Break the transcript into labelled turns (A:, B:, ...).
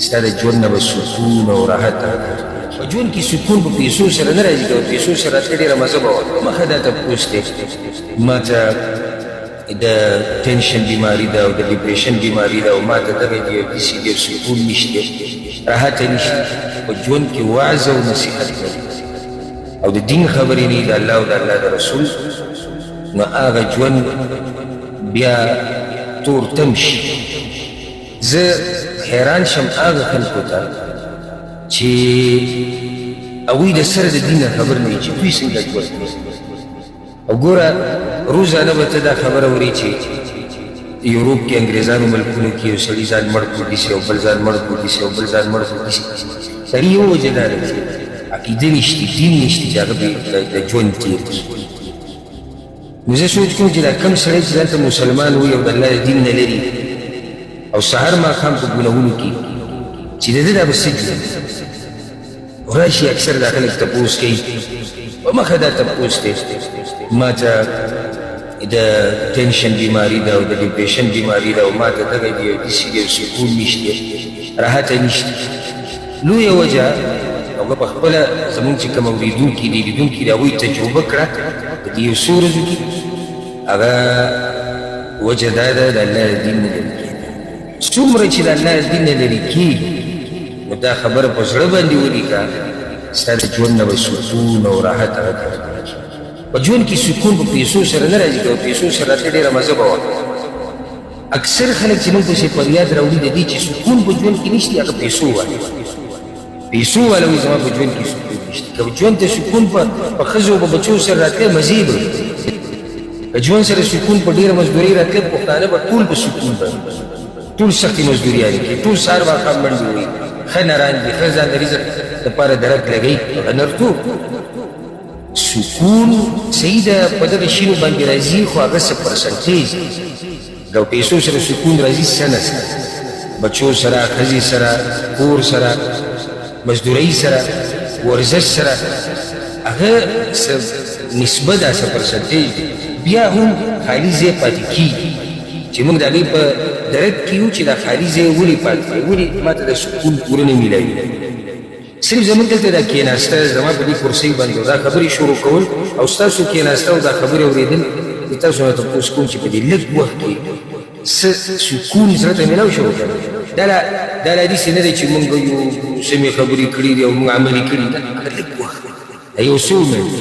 A: ستا د ژوند نه به سکون او راحت راکړي. په ژوند کې سکون په پیسو سره نه راځي، که په پیسو سره راتلې ډېره مزه به وه. مخه دا تپوس دی ما ته د ټینشن بیماري ده او د ډپریشن بیماري ده او ما ته دغه دی داسې ډېر سکون نشته، راحت نشته. په ژوند کې وعظ او نصیحت کوي او د دین خبرې نه د الله او د الله د رسول، نو هغه ژوند بیا تور تم شي. زه حیران شم هغه خلکو ته چې هغوی د سره د دین خبر نه وي چې دوی څنګه ژوند کوي. او ګوره روزانه به ته دا خبره اورې چې یوروپ کې انګریزانو ملکونو کې یو سړي ځان مړ کړو داسې او بل ځان مړ کړو داسې او بل ځان مړ کړو داسې. سړي یو وجه دا ده چې عقیده نشته، دین نشته چې هغه د ژوند تېر کړي. نو زه سوچ کوم چې دا کوم سړی چې دلته مسلمان وي او د الله د دین نه لري او سهار ماښام په ګناهونو کې چې د ده دا به څه ژوند راشي. اکثر دا خلک تپوس کوي په مخه دا تپوس دی ما ته د ټینشن بیماري ده او د ډپریشن بیماري ده او ما ته دغه دی داسې ډېر سکون نشته، راحت نشته. لویه وجه هغه په خپله زمونږ چې کوم اورېدونکي دي لیدونکي دي هغوی تجربه کړه په دې یو څو ورځو کې. هغه وجه دا ده د الله د دین نه لرې کېږي. څومره چې د الله د دین نه لرې کېږي نو دا خبره په زړه باندې ولیکه، ستا د ژوند نه به سکون او راحت هغه درکړي. په ژوند کې سکون په پیسو سره نه راځي، که په پیسو سره راتلې ډېره مزه به وه. اکثر خلک چې موږ پسې فریاد راوړي د دې چې سکون په ژوند کې نشته، هغه پیسو والا پیسو والا وایي زما په ژوند کې سکون نشته. که ژوند ته سکون په ښځو او په بچو سره راتلې مزې به وي. که ژوند سره سکون په ډېره مزدوري راتلې پښتانه به ټول په سکون باندې ټول سختې مزدوریانې کوي، ټول سهار ماښام منډې وهي، ښه نران دي، ښه ځان د رزق دپاره درک لګوي. هغه نرتوب سکون صحیح ده په دغه شیانو باندې راځي، خو هغه څه پرسنټیج د پیسو سره سکون راځي څه نه سره، بچو سره، ښځې سره، کور سره، مزدورۍ سره، ورزش سره، هغه څه نسبه ده، څه پرسنټیج بیا هم خالي ځای پاتې کېږي چې موږ د هغې په درک کې یو چې دا خالي ځای ولې پاتې دی، ولې ما ته د سکون پوره نه میلاوي. صرف زمونږ دلته دا کېناسته زما په دې کرسۍ باندې دا خبرې شروع کول او ستاسو کېناسته او دا خبرې اورېدل د تاسو نه تپوس کوم چې په دې لږ وخت کې څه سکون زړه ته میلاو شو. دا حدیث نه دی چې مونږ یو سمې خبرې کړي دي او مونږ عملي کړي، دا لږ وخت یو څو منټ